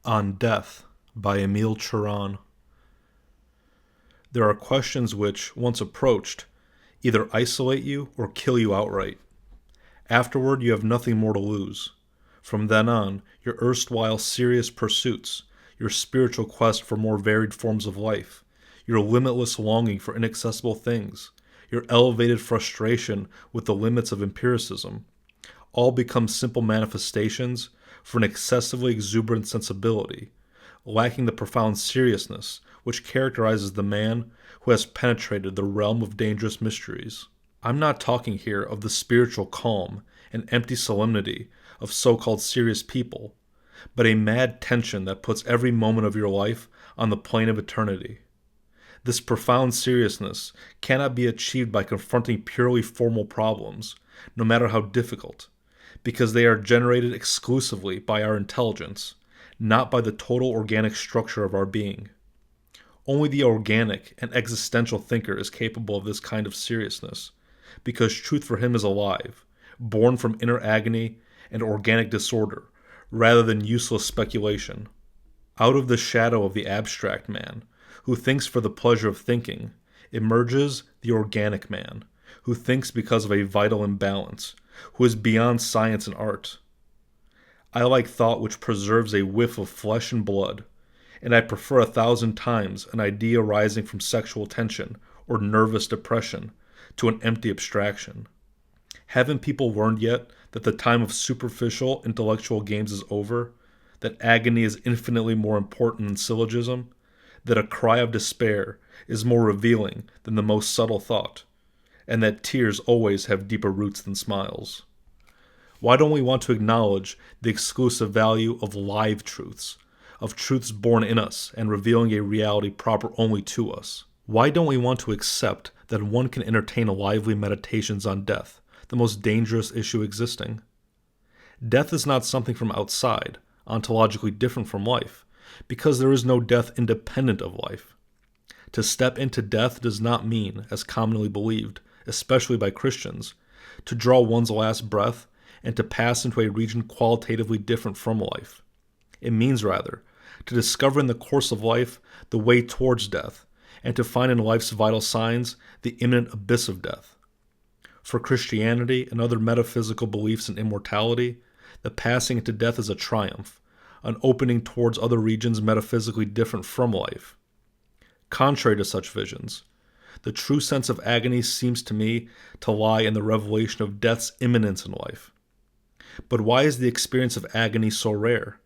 On Death by Emil Cioran. There are questions which, once approached, either isolate you or kill you outright. Afterward, you have nothing more to lose. From then on, your erstwhile serious pursuits, your spiritual quest for more varied forms of life, your limitless longing for inaccessible things, your elevated frustration with the limits of empiricism, all become simple manifestations for an excessively exuberant sensibility, lacking the profound seriousness which characterizes the man who has penetrated the realm of dangerous mysteries. I'm not talking here of the spiritual calm and empty solemnity of so-called serious people, but a mad tension that puts every moment of your life on the plane of eternity. This profound seriousness cannot be achieved by confronting purely formal problems, no matter how difficult, because they are generated exclusively by our intelligence, not by the total organic structure of our being. Only the organic and existential thinker is capable of this kind of seriousness, because truth for him is alive, born from inner agony and organic disorder, rather than useless speculation. Out of the shadow of the abstract man, who thinks for the pleasure of thinking, emerges the organic man, who thinks because of a vital imbalance, who is beyond science and art. I like thought which preserves a whiff of flesh and blood, and I prefer 1,000 times an idea arising from sexual tension or nervous depression to an empty abstraction. Haven't people learned yet that the time of superficial intellectual games is over, that agony is infinitely more important than syllogism, that a cry of despair is more revealing than the most subtle thought, and that tears always have deeper roots than smiles? Why don't we want to acknowledge the exclusive value of live truths, of truths born in us and revealing a reality proper only to us? Why don't we want to accept that one can entertain lively meditations on death, the most dangerous issue existing? Death is not something from outside, ontologically different from life, because there is no death independent of life. To step into death does not mean, as commonly believed, especially by Christians, to draw one's last breath and to pass into a region qualitatively different from life. It means, rather, to discover in the course of life the way towards death, and to find in life's vital signs the imminent abyss of death. For Christianity and other metaphysical beliefs in immortality, the passing into death is a triumph, an opening towards other regions metaphysically different from life. Contrary to such visions, the true sense of agony seems to me to lie in the revelation of death's imminence in life. But why is the experience of agony so rare?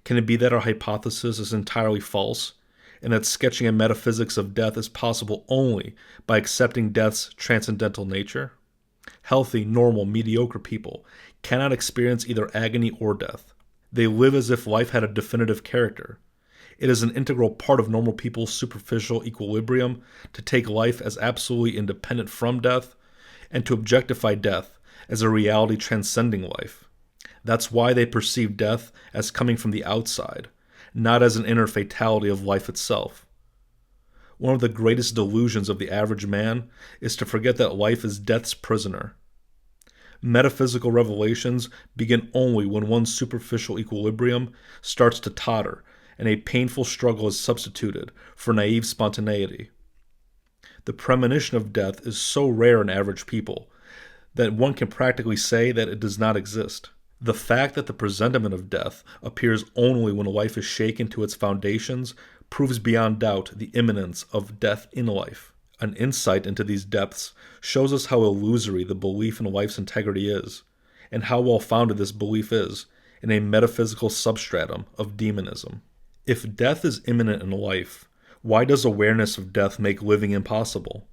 Can it be that our hypothesis is entirely false, and that sketching a metaphysics of death is possible only by accepting death's transcendental nature? Healthy, normal, mediocre people cannot experience either agony or death. They live as if life had a definitive character. It is an integral part of normal people's superficial equilibrium to take life as absolutely independent from death, and to objectify death as a reality transcending life. That's why they perceive death as coming from the outside, not as an inner fatality of life itself. One of the greatest delusions of the average man is to forget that life is death's prisoner. Metaphysical revelations begin only when one's superficial equilibrium starts to totter and a painful struggle is substituted for naive spontaneity. The premonition of death is so rare in average people that one can practically say that it does not exist. The fact that the presentiment of death appears only when life is shaken to its foundations proves beyond doubt the imminence of death in life. An insight into these depths shows us how illusory the belief in life's integrity is, and how well-founded this belief is in a metaphysical substratum of demonism. If death is imminent in life, why does awareness of death make living impossible?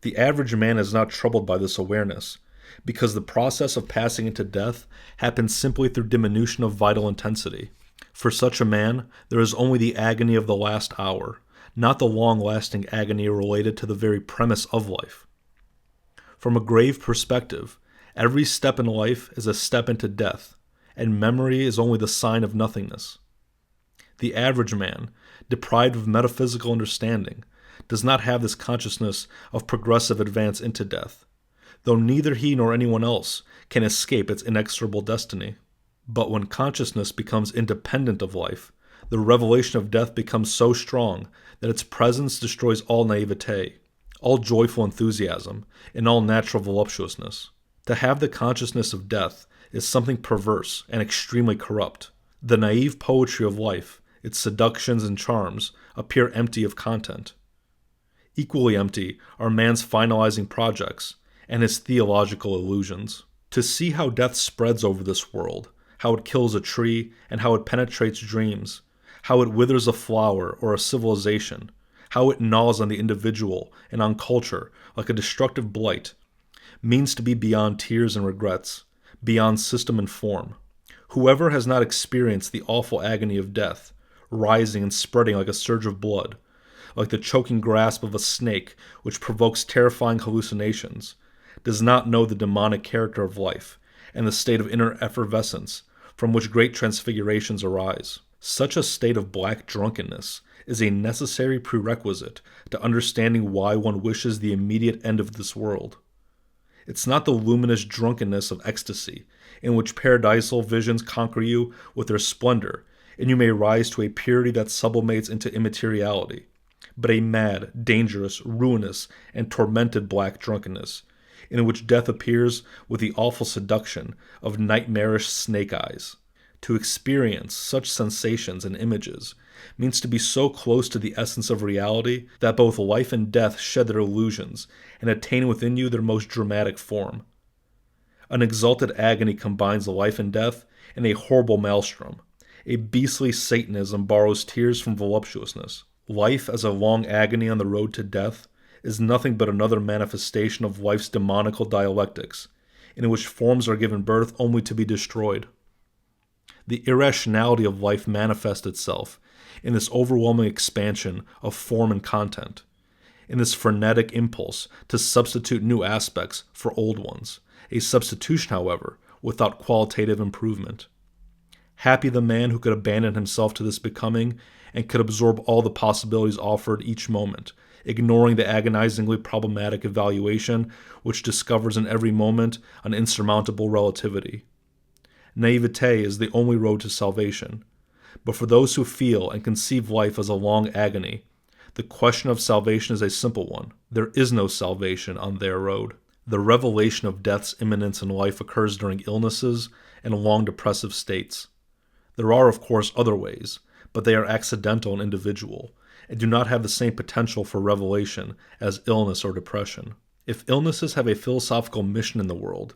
The average man is not troubled by this awareness, because the process of passing into death happens simply through diminution of vital intensity. For such a man, there is only the agony of the last hour, not the long-lasting agony related to the very premise of life. From a grave perspective, every step in life is a step into death, and memory is only the sign of nothingness. The average man, deprived of metaphysical understanding, does not have this consciousness of progressive advance into death, though neither he nor anyone else can escape its inexorable destiny. But when consciousness becomes independent of life, the revelation of death becomes so strong that its presence destroys all naivete, all joyful enthusiasm, and all natural voluptuousness. To have the consciousness of death is something perverse and extremely corrupt. The naive poetry of life, its seductions and charms, appear empty of content. Equally empty are man's finalizing projects and his theological illusions. To see how death spreads over this world, how it kills a tree, and how it penetrates dreams, how it withers a flower or a civilization, how it gnaws on the individual and on culture like a destructive blight, means to be beyond tears and regrets, beyond system and form. Whoever has not experienced the awful agony of death, rising and spreading like a surge of blood, like the choking grasp of a snake which provokes terrifying hallucinations, does not know the demonic character of life and the state of inner effervescence from which great transfigurations arise. Such a state of black drunkenness is a necessary prerequisite to understanding why one wishes the immediate end of this world. It's not the luminous drunkenness of ecstasy, in which paradisal visions conquer you with their splendor, and you may rise to a purity that sublimates into immateriality, but a mad, dangerous, ruinous, and tormented black drunkenness, in which death appears with the awful seduction of nightmarish snake eyes. To experience such sensations and images means to be so close to the essence of reality that both life and death shed their illusions and attain within you their most dramatic form. An exalted agony combines life and death in a horrible maelstrom. A beastly Satanism borrows tears from voluptuousness. Life as a long agony on the road to death is nothing but another manifestation of life's demonical dialectics, in which forms are given birth only to be destroyed. The irrationality of life manifests itself in this overwhelming expansion of form and content, in this frenetic impulse to substitute new aspects for old ones, a substitution, however, without qualitative improvement. Happy the man who could abandon himself to this becoming and could absorb all the possibilities offered each moment, ignoring the agonizingly problematic evaluation which discovers in every moment an insurmountable relativity. Naivete is the only road to salvation, but for those who feel and conceive life as a long agony, the question of salvation is a simple one. There is no salvation on their road. The revelation of death's imminence in life occurs during illnesses and long depressive states. There are, of course, other ways, but they are accidental and individual, and do not have the same potential for revelation as illness or depression. If illnesses have a philosophical mission in the world,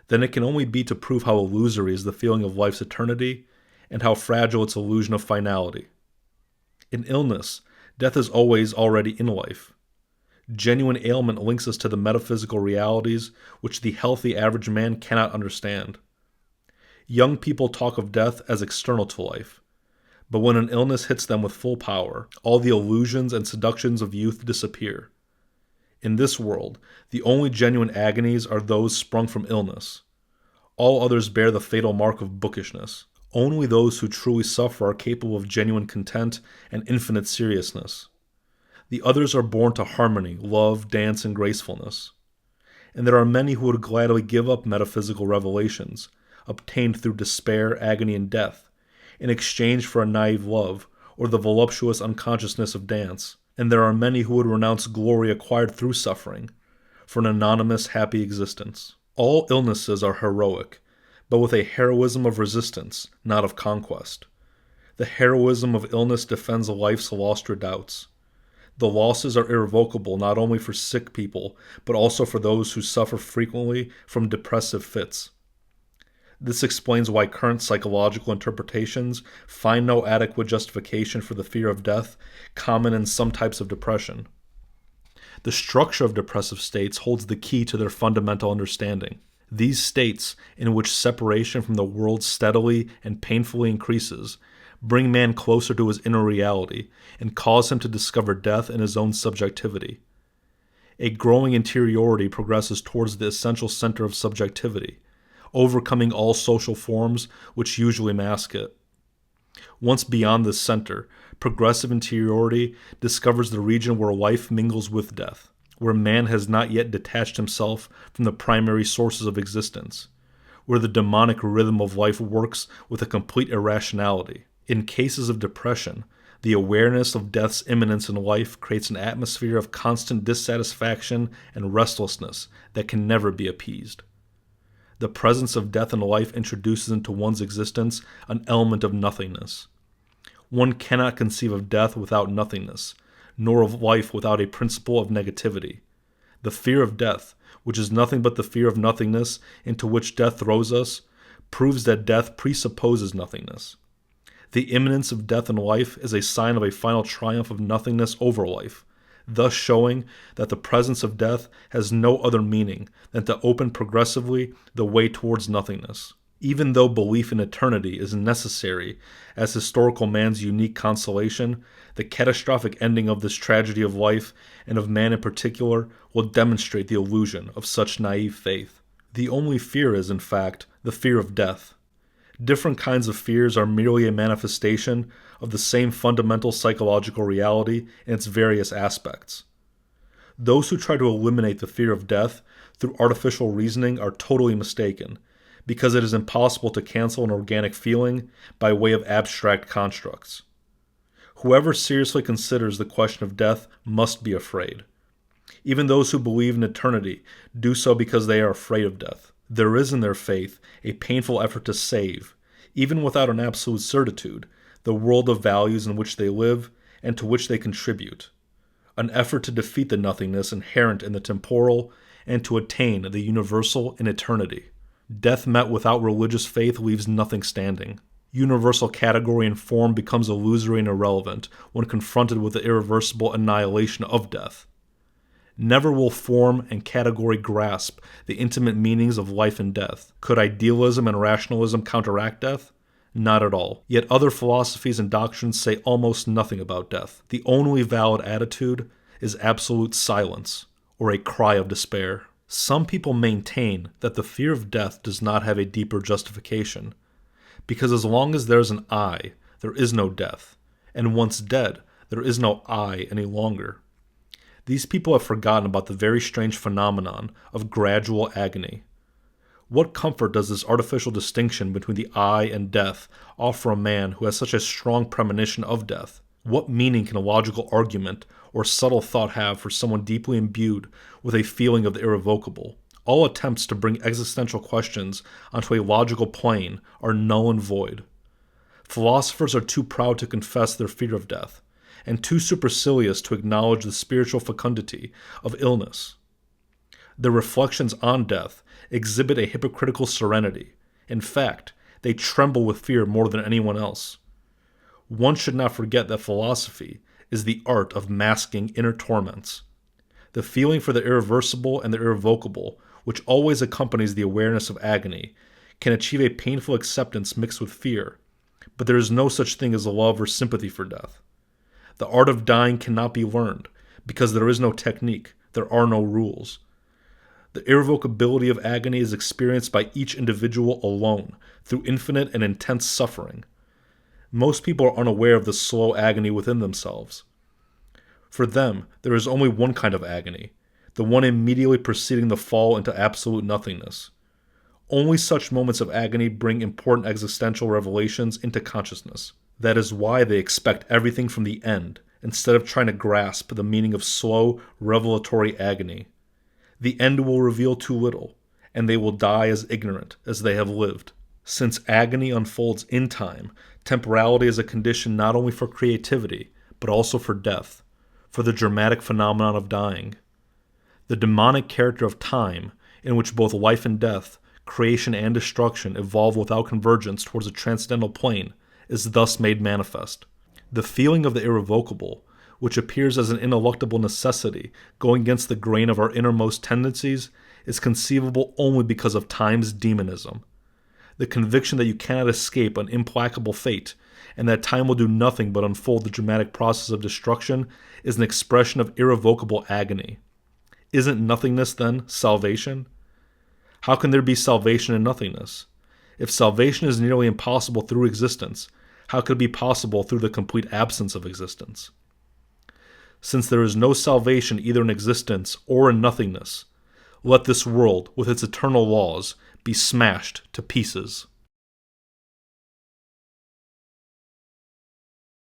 then it can only be to prove how illusory is the feeling of life's eternity and how fragile its illusion of finality. In illness, death is always already in life. Genuine ailment links us to the metaphysical realities which the healthy average man cannot understand. Young people talk of death as external to life, but when an illness hits them with full power, all the illusions and seductions of youth disappear. In this world, the only genuine agonies are those sprung from illness. All others bear the fatal mark of bookishness. Only those who truly suffer are capable of genuine content and infinite seriousness. The others are born to harmony, love, dance, and gracefulness. And there are many who would gladly give up metaphysical revelations, obtained through despair, agony, and death, in exchange for a naive love or the voluptuous unconsciousness of dance. And there are many who would renounce glory acquired through suffering for an anonymous, happy existence. All illnesses are heroic, but with a heroism of resistance, not of conquest. The heroism of illness defends life's lost redoubts. The losses are irrevocable not only for sick people, but also for those who suffer frequently from depressive fits. This explains why current psychological interpretations find no adequate justification for the fear of death common in some types of depression. The structure of depressive states holds the key to their fundamental understanding. These states, in which separation from the world steadily and painfully increases, bring man closer to his inner reality and cause him to discover death in his own subjectivity. A growing interiority progresses towards the essential center of subjectivity, overcoming all social forms which usually mask it. Once beyond this center, progressive interiority discovers the region where life mingles with death, where man has not yet detached himself from the primary sources of existence, where the demonic rhythm of life works with a complete irrationality. In cases of depression, the awareness of death's imminence in life creates an atmosphere of constant dissatisfaction and restlessness that can never be appeased. The presence of death in life introduces into one's existence an element of nothingness. One cannot conceive of death without nothingness, nor of life without a principle of negativity. The fear of death, which is nothing but the fear of nothingness into which death throws us, proves that death presupposes nothingness. The imminence of death in life is a sign of a final triumph of nothingness over life, thus showing that the presence of death has no other meaning than to open progressively the way towards nothingness. Even though belief in eternity is necessary as historical man's unique consolation, the catastrophic ending of this tragedy of life, and of man in particular, will demonstrate the illusion of such naive faith. The only fear is, in fact, the fear of death. Different kinds of fears are merely a manifestation of the same fundamental psychological reality in its various aspects. Those who try to eliminate the fear of death through artificial reasoning are totally mistaken, because it is impossible to cancel an organic feeling by way of abstract constructs. Whoever seriously considers the question of death must be afraid. Even those who believe in eternity do so because they are afraid of death. There is in their faith a painful effort to save, even without an absolute certitude, the world of values in which they live and to which they contribute. An effort to defeat the nothingness inherent in the temporal and to attain the universal in eternity. Death met without religious faith leaves nothing standing. Universal category and form becomes illusory and irrelevant when confronted with the irreversible annihilation of death. Never will form and category grasp the intimate meanings of life and death. Could idealism and rationalism counteract death? Not at all. Yet other philosophies and doctrines say almost nothing about death. The only valid attitude is absolute silence, or a cry of despair. Some people maintain that the fear of death does not have a deeper justification, because as long as there is an I, there is no death, and once dead, there is no I any longer. These people have forgotten about the very strange phenomenon of gradual agony. What comfort does this artificial distinction between the I and death offer a man who has such a strong premonition of death? What meaning can a logical argument or subtle thought have for someone deeply imbued with a feeling of the irrevocable? All attempts to bring existential questions onto a logical plane are null and void. Philosophers are too proud to confess their fear of death, and too supercilious to acknowledge the spiritual fecundity of illness. Their reflections on death exhibit a hypocritical serenity. In fact, they tremble with fear more than anyone else. One should not forget that philosophy is the art of masking inner torments. The feeling for the irreversible and the irrevocable, which always accompanies the awareness of agony, can achieve a painful acceptance mixed with fear, but there is no such thing as love or sympathy for death. The art of dying cannot be learned, because there is no technique, there are no rules. The irrevocability of agony is experienced by each individual alone, through infinite and intense suffering. Most people are unaware of the slow agony within themselves. For them, there is only one kind of agony, the one immediately preceding the fall into absolute nothingness. Only such moments of agony bring important existential revelations into consciousness. That is why they expect everything from the end, instead of trying to grasp the meaning of slow, revelatory agony. The end will reveal too little, and they will die as ignorant as they have lived. Since agony unfolds in time, temporality is a condition not only for creativity, but also for death, for the dramatic phenomenon of dying. The demonic character of time, in which both life and death, creation and destruction evolve without convergence towards a transcendental plane, is thus made manifest. The feeling of the irrevocable, which appears as an ineluctable necessity going against the grain of our innermost tendencies, is conceivable only because of time's demonism. The conviction that you cannot escape an implacable fate, and that time will do nothing but unfold the dramatic process of destruction, is an expression of irrevocable agony. Isn't nothingness, then, salvation? How can there be salvation in nothingness? If salvation is nearly impossible through existence, how could it be possible through the complete absence of existence? Since there is no salvation either in existence or in nothingness, let this world, with its eternal laws, be smashed to pieces.